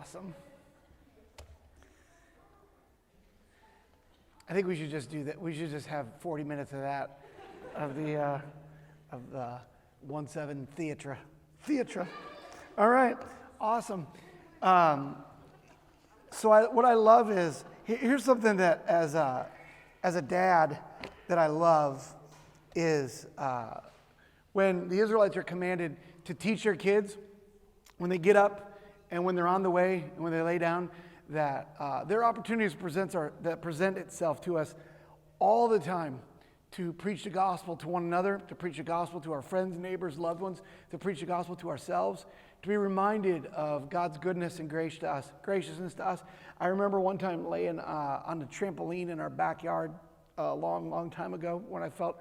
awesome. I think we should just do that. We should just have 40 minutes of that, of the 1-7 Theatra. All right, awesome. So what I love is, here's something that as a dad that I love is when the Israelites are commanded to teach their kids when they get up and when they're on the way and when they lay down, that their opportunities that present itself to us all the time to preach the gospel to one another, to preach the gospel to our friends, neighbors, loved ones, to preach the gospel to ourselves, to be reminded of God's goodness and graciousness to us. I remember one time laying on the trampoline in our backyard a long time ago when I felt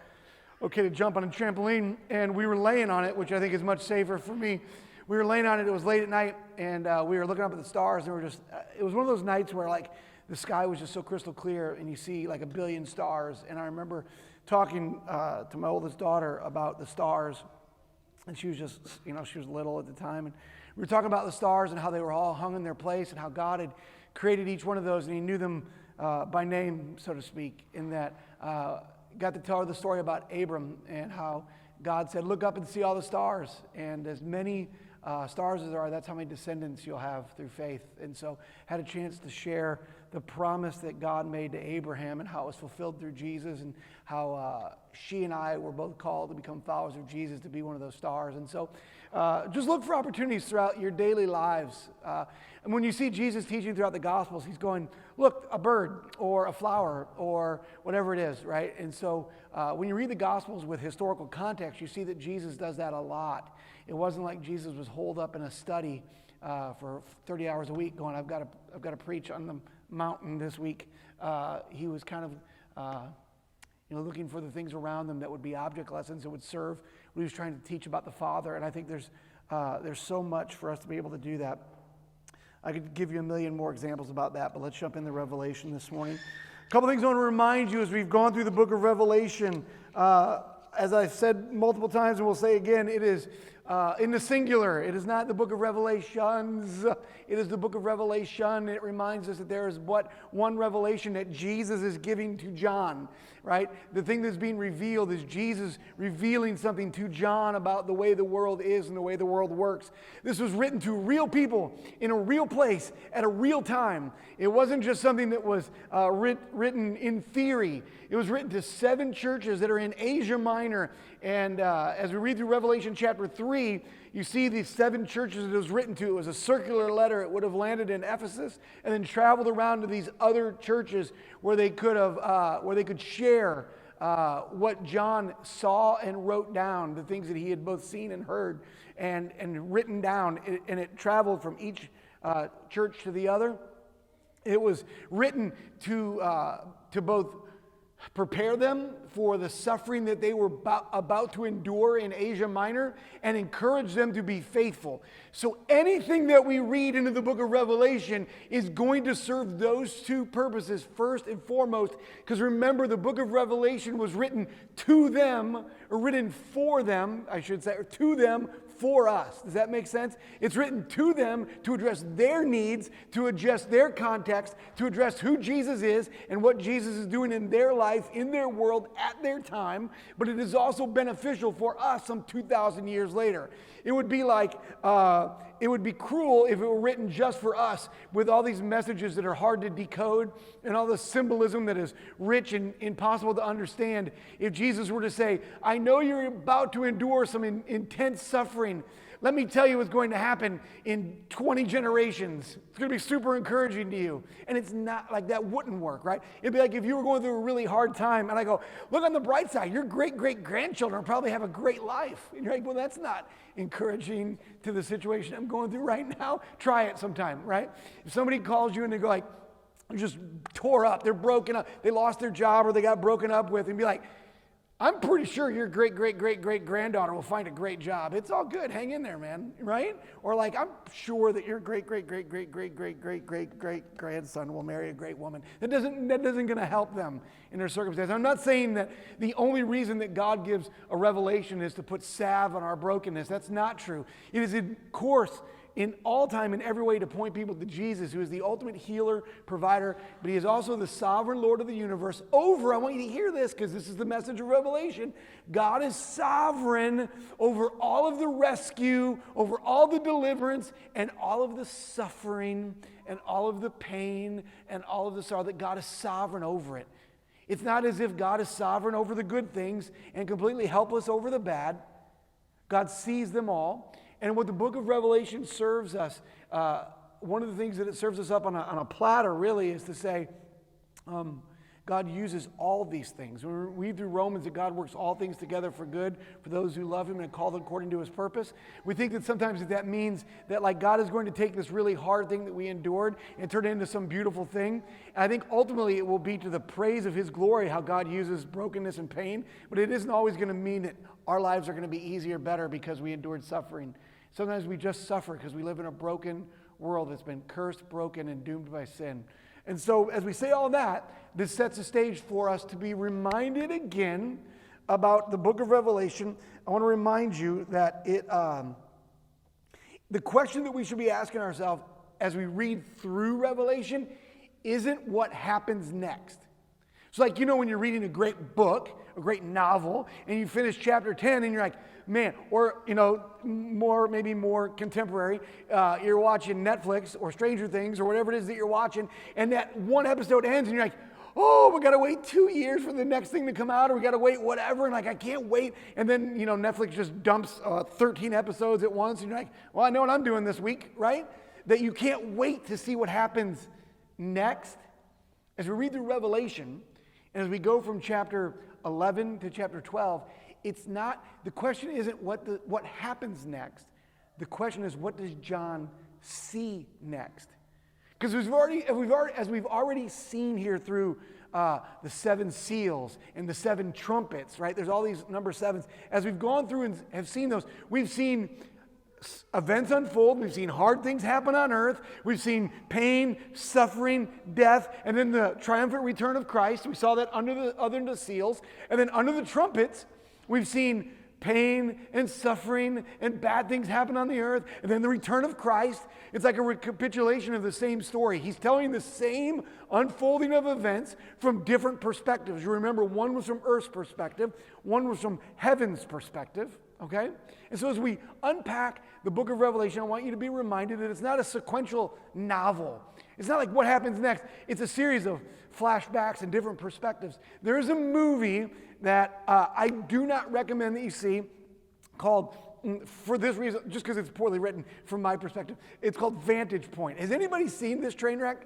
okay to jump on a trampoline, and we were laying on it, which I think is much safer for me. We were laying on it, it was late at night, and we were looking up at the stars, and it was one of those nights where like the sky was just so crystal clear, and you see like a billion stars, and I remember talking to my oldest daughter about the stars, and she was just, she was little at the time, and we were talking about the stars and how they were all hung in their place, and how God had created each one of those, and he knew them by name, so to speak, in that got to tell her the story about Abram, and how God said, look up and see all the stars, and as many stars as there are, that's how many descendants you'll have through faith. And so had a chance to share the promise that God made to Abraham and how it was fulfilled through Jesus, and how she and I were both called to become followers of Jesus, to be one of those stars. And so just look for opportunities throughout your daily lives. And when you see Jesus teaching throughout the Gospels, he's going, look, a bird or a flower or whatever it is, right? And so when you read the Gospels with historical context, you see that Jesus does that a lot. It wasn't like Jesus was holed up in a study for 30 hours a week going, I've got to preach on the mountain this week. He was kind of looking for the things around them that would be object lessons that would serve what he was trying to teach about the Father. And I think there's so much for us to be able to do that. I could give you a million more examples about that, but let's jump into Revelation this morning. A couple things I want to remind you as we've gone through the book of Revelation. As I've said multiple times, and we'll say again, it is in the singular. It is not the book of Revelations. It is the book of Revelation. It reminds us that there is one revelation that Jesus is giving to John, right? The thing that's being revealed is Jesus revealing something to John about the way the world is and the way the world works. This was written to real people in a real place at a real time. It wasn't just something that was written in theory. It was written to 7 churches that are in Asia Minor. And as we read through Revelation chapter 3, you see these 7 churches that it was written to. It was a circular letter. It would have landed in Ephesus and then traveled around to these other churches where they could share what John saw and wrote down, the things that he had both seen and heard and written down. And it traveled from each church to the other. It was written to both prepare them for the suffering that they were about to endure in Asia Minor and encourage them to be faithful. So anything that we read into the book of Revelation is going to serve those 2 purposes first and foremost, because remember, the book of Revelation was written to them, or written for them, I should say, or to them for us. Does that make sense? It's written to them to address their needs, to adjust their context, to address who Jesus is and what Jesus is doing in their life, in their world, at their time. But it is also beneficial for us some 2,000 years later. It would be like, it would be cruel if it were written just for us with all these messages that are hard to decode and all the symbolism that is rich and impossible to understand. If Jesus were to say, I know you're about to endure some intense suffering. Let me tell you what's going to happen in 20 generations. It's going to be super encouraging to you. And it's not like that wouldn't work, right? It'd be like if you were going through a really hard time and I go, look on the bright side, your great-great-grandchildren probably have a great life. And you're like, well, that's not encouraging to the situation I'm going through right now. Try it sometime, right? If somebody calls you and they go like, they're just tore up, they're broken up, they lost their job or they got broken up with, and be like, I'm pretty sure your great-great-great-great-granddaughter will find a great job. It's all good. Hang in there, man, right? Or like, I'm sure that your great-great-great-great-great-great-great-great-grandson will marry a great woman. That isn't going to help them in their circumstances. I'm not saying that the only reason that God gives a revelation is to put salve on our brokenness. That's not true. It is, of course, in all time, in every way, to point people to Jesus, who is the ultimate healer, provider, but he is also the sovereign Lord of the universe over, I want you to hear this because this is the message of Revelation, God is sovereign over all of the rescue, over all the deliverance, and all of the suffering, and all of the pain, and all of the sorrow, that God is sovereign over it. It's not as if God is sovereign over the good things and completely helpless over the bad. God sees them all. And what the book of Revelation serves us, one of the things that it serves us up on a platter really is to say, God uses all these things. When we read through Romans that God works all things together for good for those who love him and called according to his purpose, we think that sometimes that means that like God is going to take this really hard thing that we endured and turn it into some beautiful thing. And I think ultimately it will be to the praise of his glory how God uses brokenness and pain, but it isn't always going to mean that our lives are going to be easier, better because we endured suffering. Sometimes we just suffer because we live in a broken world that's been cursed, broken, and doomed by sin. And so as we say all that, this sets the stage for us to be reminded again about the book of Revelation. I want to remind you that the question that we should be asking ourselves as we read through Revelation isn't what happens next. It's like, when you're reading a great book, a great novel, and you finish chapter 10 and you're like, man, or, maybe more contemporary, you're watching Netflix or Stranger Things or whatever it is that you're watching, and that one episode ends and you're like, oh, we got to wait 2 years for the next thing to come out, or we got to wait whatever, and I can't wait. And then, Netflix just dumps 13 episodes at once, and you're like, well, I know what I'm doing this week, right? That you can't wait to see what happens next. As we read through Revelation, and as we go from chapter 11 to chapter 12, the question isn't what happens next. The question is, what does John see next? Because as we've already seen here through the 7 seals and the 7 trumpets, right? There's all these number 7s. As we've gone through and have seen those, we've seen events unfold. We've seen hard things happen on earth. We've seen pain, suffering, death, and then the triumphant return of Christ. We saw that under the seals. And then under the trumpets, we've seen pain and suffering and bad things happen on the earth. And then the return of Christ. It's like a recapitulation of the same story. He's telling the same unfolding of events from different perspectives. You remember, one was from earth's perspective. One was from heaven's perspective. Okay? And so as we unpack the book of Revelation, I want you to be reminded that it's not a sequential novel. It's not like what happens next. It's a series of flashbacks and different perspectives. There is a movie that I do not recommend that you see called, for this reason, just because it's poorly written from my perspective, it's called Vantage Point. Has anybody seen this train wreck?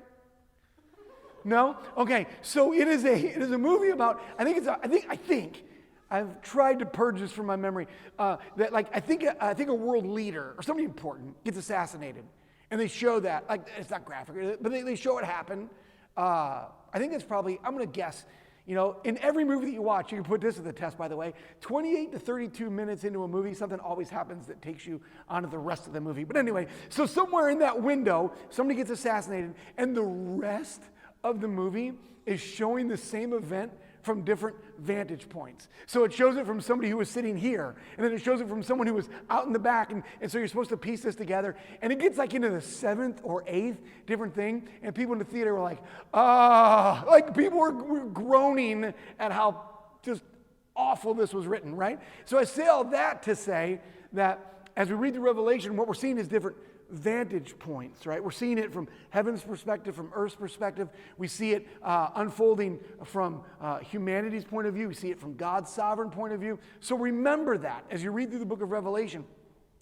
No? Okay, so it is a movie about, I think I've tried to purge this from my memory, that like I think a world leader or somebody important gets assassinated, and they show that, like, it's not graphic, but they show it happen. I think that's probably, I'm going to guess, in every movie that you watch, you can put this to the test, by the way, 28 to 32 minutes into a movie, something always happens that takes you onto the rest of the movie. But anyway, so somewhere in that window, somebody gets assassinated, and the rest of the movie is showing the same event from different vantage points. So it shows it from somebody who was sitting here, and then it shows it from someone who was out in the back, and so you're supposed to piece this together, and it gets like into the 7th or 8th different thing, and people in the theater were like people were groaning at how just awful this was written, right? So I say all that to say that as we read the Revelation, what we're seeing is different vantage points, right? We're seeing it from heaven's perspective, from earth's perspective. We see it unfolding from humanity's point of view. We see it from God's sovereign point of view. So remember that as you read through the book of Revelation.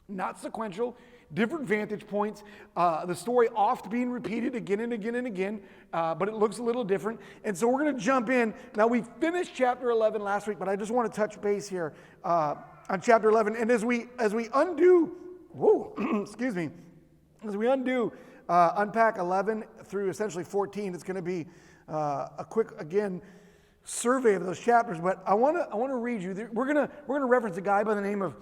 Not sequential, different vantage points. The story oft being repeated again and again and again, but it looks a little different. And so we're going to jump in. Now, we finished chapter 11 last week, but I just want to touch base here on chapter 11. And as we undo, excuse me, as we unpack 11 through essentially 14, it's going to be a quick, again, survey of those chapters. But I want to read you. We're going to reference a guy by the name of,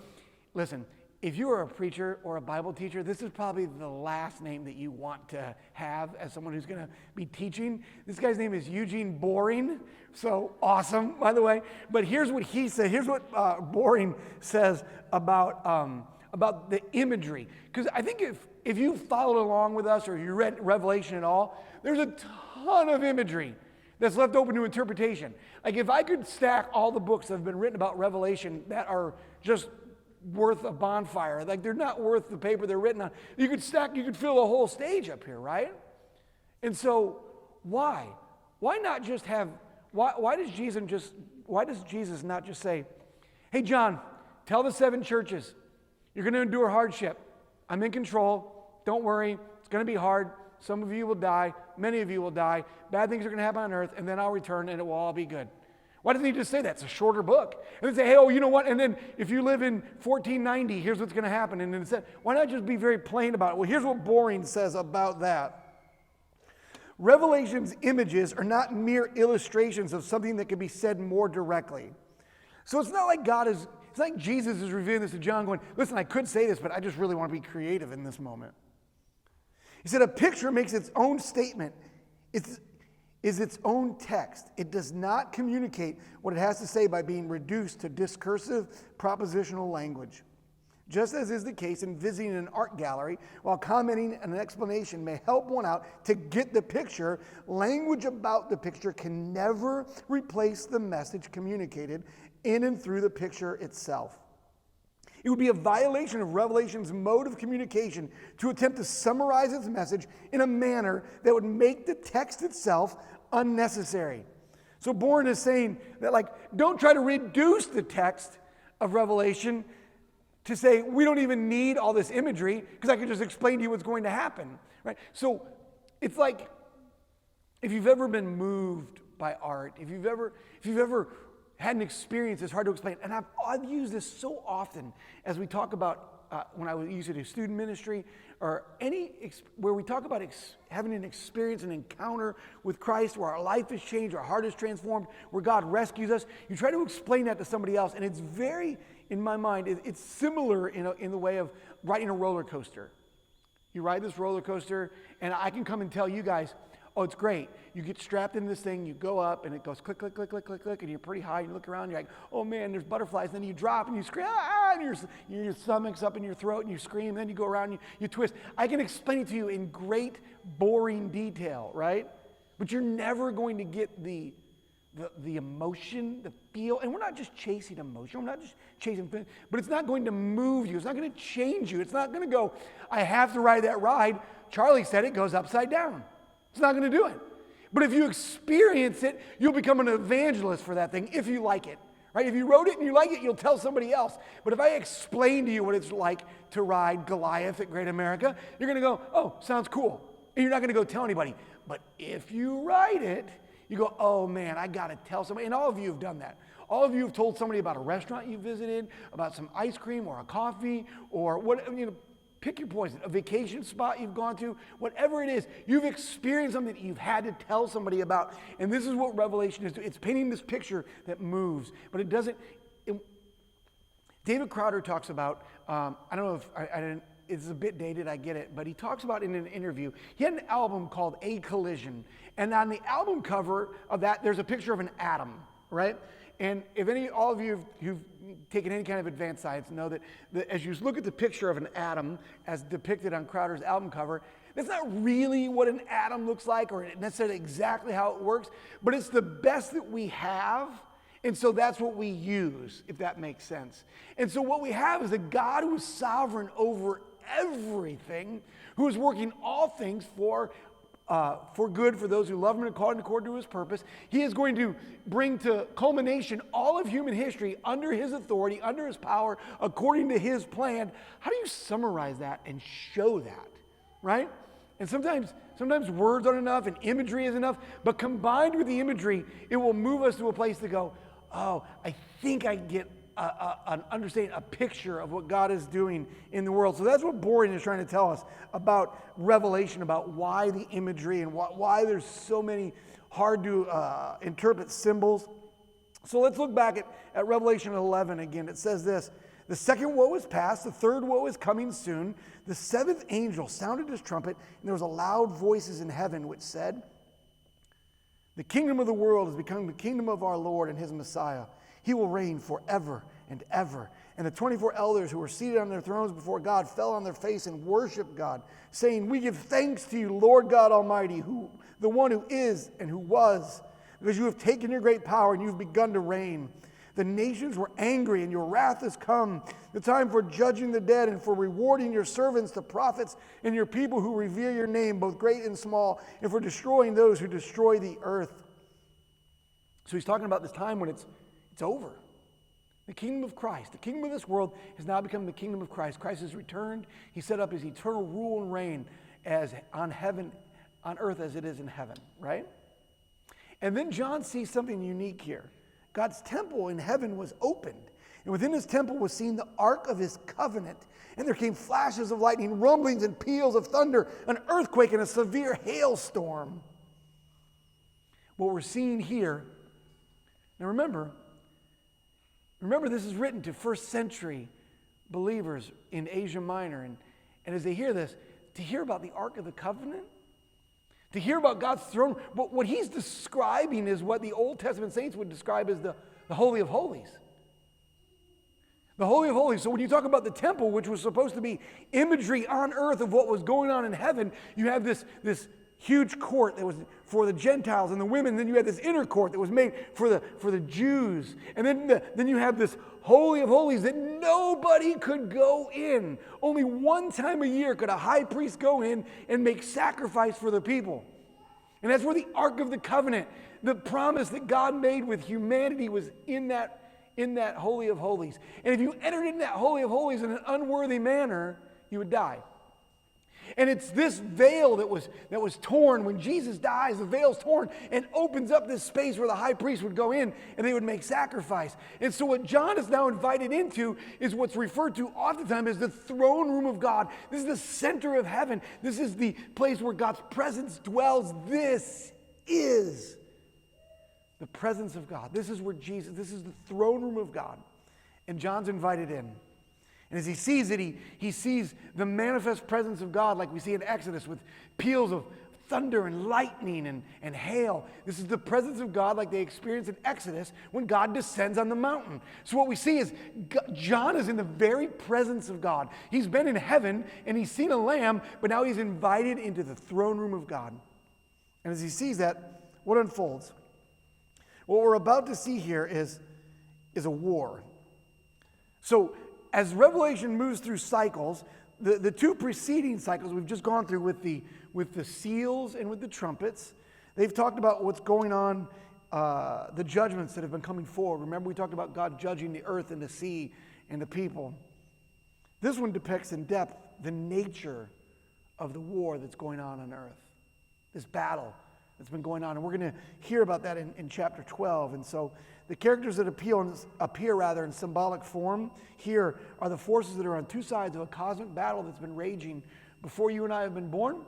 listen, if you are a preacher or a Bible teacher, this is probably the last name that you want to have as someone who's going to be teaching. This guy's name is Eugene Boring. So awesome, by the way. But here's what he said. Here's what Boring says about about the imagery. Because I think if you followed along with us or you read Revelation at all, there's a ton of imagery that's left open to interpretation. Like if I could stack all the books that have been written about Revelation that are just worth a bonfire, like they're not worth the paper they're written on, you could fill the whole stage up here, right? And so why? Why not just have, why does Jesus not just say, hey John, tell the 7 churches, you're going to endure hardship. I'm in control. Don't worry. It's going to be hard. Some of you will die. Many of you will die. Bad things are going to happen on earth, and then I'll return, and it will all be good. Why doesn't he just say that? It's a shorter book. And then say, hey, oh, you know what? And then if you live in 1490, here's what's going to happen. And then it said, why not just be very plain about it? Well, here's what Boring says about that. Revelation's images are not mere illustrations of something that can be said more directly. So it's not like it's like Jesus is revealing this to John going, listen, I could say this, but I just really want to be creative in this moment. He said a picture makes its own statement. Is its own text. It does not communicate what it has to say by being reduced to discursive propositional language. Just as is the case in visiting an art gallery, while commenting on an explanation may help one out to get the picture, language about the picture can never replace the message communicated in and through the picture itself. It would be a violation of Revelation's mode of communication to attempt to summarize its message in a manner that would make the text itself unnecessary. So Bourne is saying that, don't try to reduce the text of Revelation to say we don't even need all this imagery because I can just explain to you what's going to happen, right? So it's like if you've ever been moved by art, if you've ever had an experience that's hard to explain, and I've used this so often as we talk about when I used to do student ministry or where we talk about having an experience, an encounter with Christ where our life is changed, our heart is transformed, where God rescues us. You try to explain that to somebody else, and it's very, in my mind, it's similar in the way of riding a roller coaster. You ride this roller coaster, and I can come and tell you guys, oh, it's great. You get strapped into this thing, you go up, and it goes click, click, click, click, click, click, and you're pretty high, and you look around, and you're like, oh man, there's butterflies. And then you drop, and you scream, and your stomach's up in your throat, and you scream, and then you go around, and you twist. I can explain it to you in great, boring detail, right? But you're never going to get the emotion, the feel, and we're not just chasing emotion, we're not just chasing, but it's not going to move you, it's not going to change you, it's not going to go, I have to ride that ride. Charlie said it goes upside down. It's not going to do it. But if you experience it, you'll become an evangelist for that thing if you like it, right? If you wrote it and you like it, you'll tell somebody else. But if I explain to you what it's like to ride Goliath at Great America, you're going to go, oh, sounds cool. And you're not going to go tell anybody. But if you write it, you go, oh man, I got to tell somebody. And all of you have done that. All of you have told somebody about a restaurant you visited, about some ice cream or a coffee or what, pick your poison, a vacation spot you've gone to, whatever it is, you've experienced something that you've had to tell somebody about. And this is what Revelation is doing. It's painting this picture that moves, but it doesn't. David Crowder talks about, I don't know if I didn't, it's a bit dated, I get it, but he talks about in an interview, he had an album called A Collision. And on the album cover of that, there's a picture of an atom, right? And if all of you who've taken any kind of advanced science know that as you look at the picture of an atom as depicted on Crowder's album cover, that's not really what an atom looks like or necessarily exactly how it works, but it's the best that we have, and so that's what we use, if that makes sense. And so what we have is a God who is sovereign over everything, who is working all things for good for those who love him and according to his purpose. He is going to bring to culmination all of human history under his authority, under his power, according to his plan. How do you summarize that and show that, right? And sometimes words aren't enough and imagery is enough, but combined with the imagery, it will move us to a place to go, oh, I think I get an understanding, a picture of what God is doing in the world. So that's what Boring is trying to tell us about Revelation, about why the imagery and why there's so many hard to interpret symbols. So let's look back at Revelation 11 again. It says this, the second woe is past, the third woe is coming soon. The seventh angel sounded his trumpet, and there was a loud voices in heaven which said, the kingdom of the world has become the kingdom of our Lord and his Messiah. He will reign forever and ever. And the 24 elders who were seated on their thrones before God fell on their face and worshiped God, saying, "We give thanks to you, Lord God Almighty, the one who is and who was, because you have taken your great power and you've begun to reign. The nations were angry and your wrath has come, the time for judging the dead and for rewarding your servants, the prophets, and your people who revere your name, both great and small, and for destroying those who destroy the earth." So he's talking about this time when it's over. The kingdom of Christ, the kingdom of this world has now become the kingdom of Christ. Christ has returned. He set up his eternal rule and reign as on earth as it is in heaven, right? And then John sees something unique here. God's temple in heaven was opened, and within his temple was seen the ark of his covenant. And there came flashes of lightning, rumblings and peals of thunder, an earthquake and a severe hailstorm. What we're seeing here, now remember this is written to first century believers in Asia Minor. And as they hear this, to hear about the Ark of the Covenant, to hear about God's throne, what he's describing is what the Old Testament saints would describe as the Holy of Holies. The Holy of Holies. So when you talk about the temple, which was supposed to be imagery on earth of what was going on in heaven, you have this huge court that was for the Gentiles and the women. Then you had this inner court that was made for the Jews. And then you have this Holy of Holies that nobody could go in. Only one time a year could a high priest go in and make sacrifice for the people. And that's where the Ark of the Covenant, the promise that God made with humanity, was in that Holy of Holies. And if you entered in that Holy of Holies in an unworthy manner, you would die. And it's this veil that was torn. When Jesus dies, the veil's torn and opens up this space where the high priest would go in and they would make sacrifice. And so what John is now invited into is what's referred to oftentimes as the throne room of God. This is the center of heaven. This is the place where God's presence dwells. This is the presence of God. This is where this is the throne room of God. And John's invited in. And as he sees it, he sees the manifest presence of God like we see in Exodus with peals of thunder and lightning and hail. This is the presence of God like they experienced in Exodus when God descends on the mountain. So what we see is John is in the very presence of God. He's been in heaven and he's seen a lamb, but now he's invited into the throne room of God. And as he sees that, what unfolds? What we're about to see here is a war. So as Revelation moves through cycles, the two preceding cycles we've just gone through with the seals and with the trumpets, they've talked about what's going on, the judgments that have been coming forward. Remember we talked about God judging the earth and the sea and the people. This one depicts in depth the nature of the war that's going on earth, this battle that's been going on. And we're going to hear about that in chapter 12. And so the characters that appear in symbolic form here are the forces that are on two sides of a cosmic battle that's been raging before you and I have been born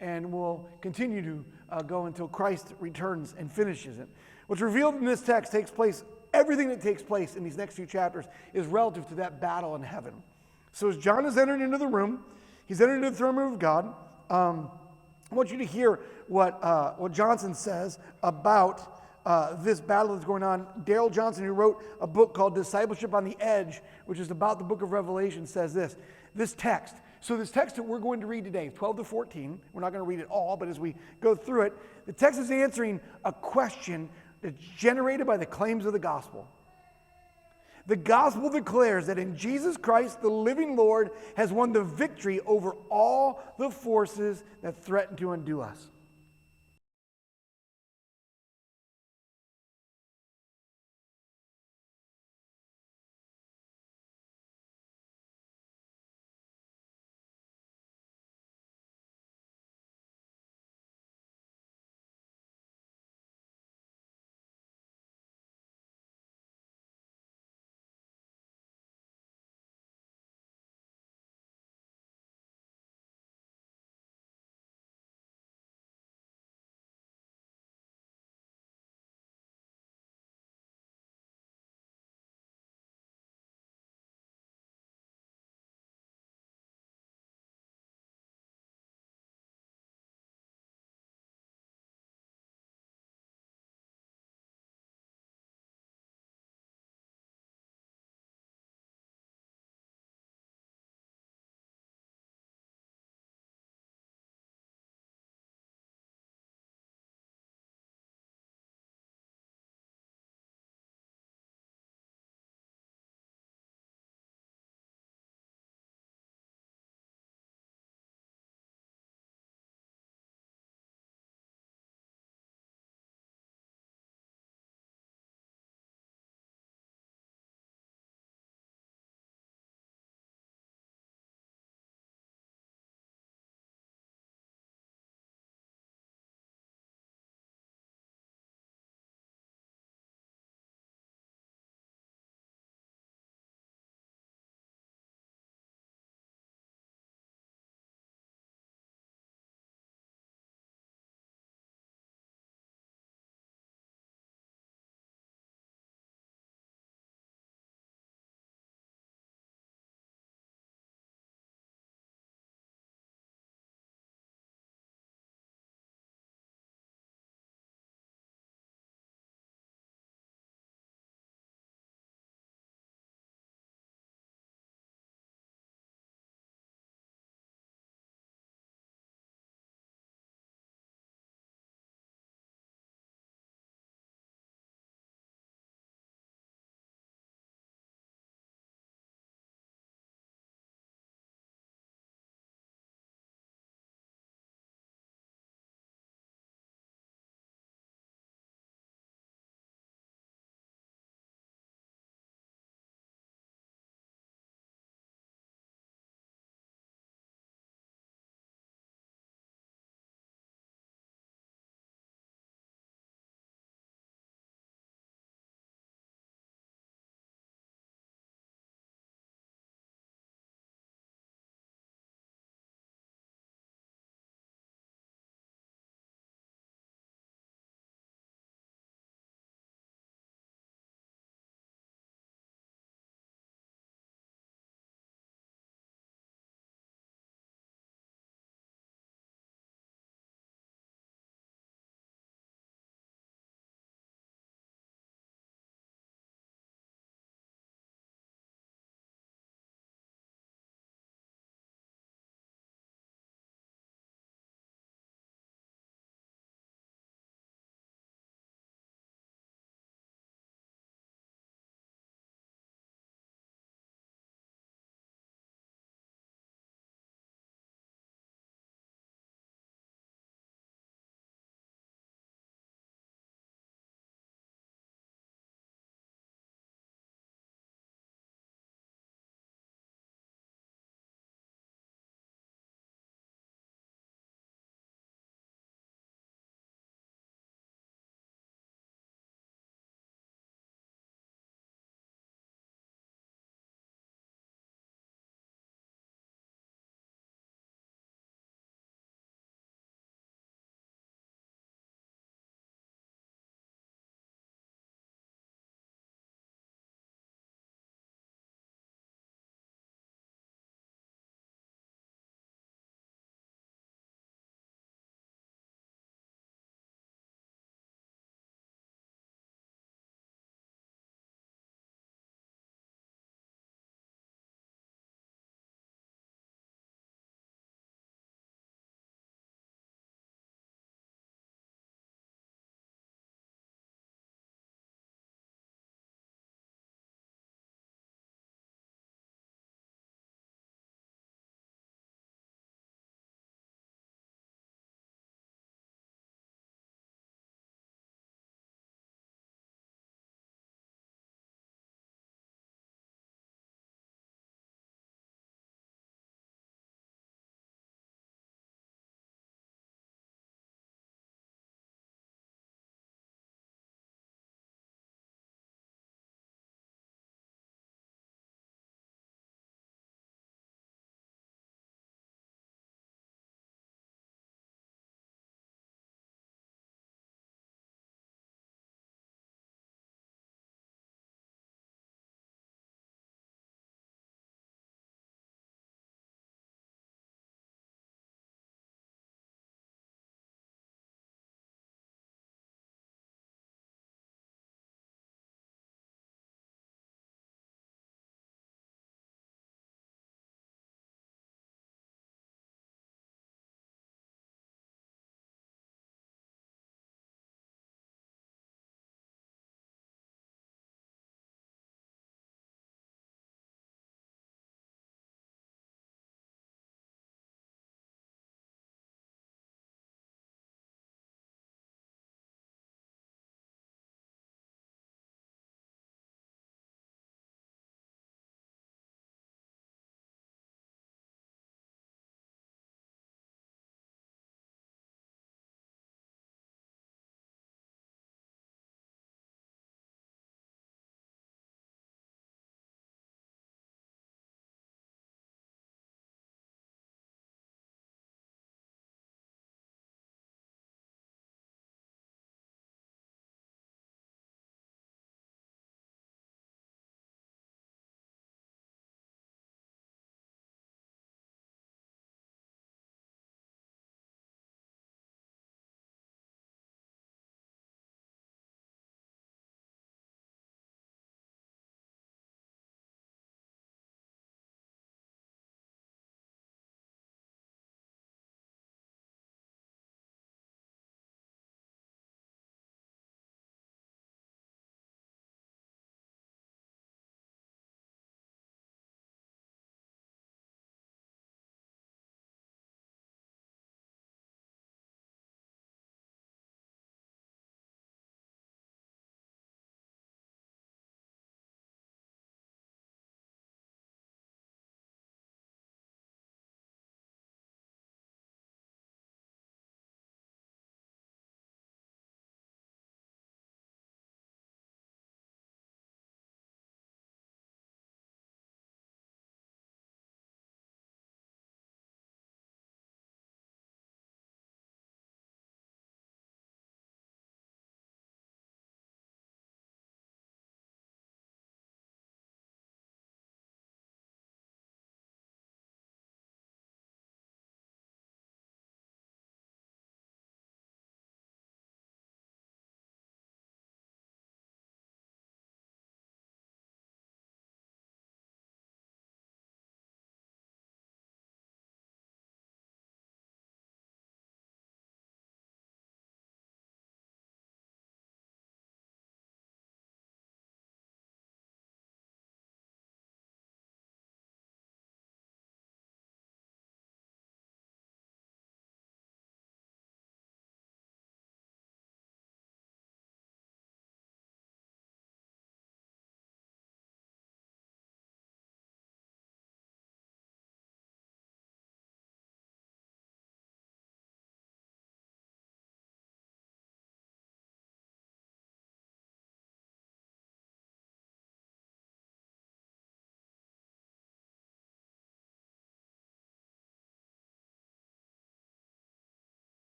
and will continue to go until Christ returns and finishes it. What's revealed in this text everything that takes place in these next few chapters is relative to that battle in heaven. So as John has entered into the room, he's entered into the throne room of God. I want you to hear what Johnson says about this battle that's going on. Darrell Johnson, who wrote a book called Discipleship on the Edge, which is about the book of Revelation, says this text. So this text that we're going to read today, 12 to 14, we're not going to read it all, but as we go through it, the text is answering a question that's generated by the claims of the gospel. The gospel declares that in Jesus Christ, the living Lord has won the victory over all the forces that threaten to undo us.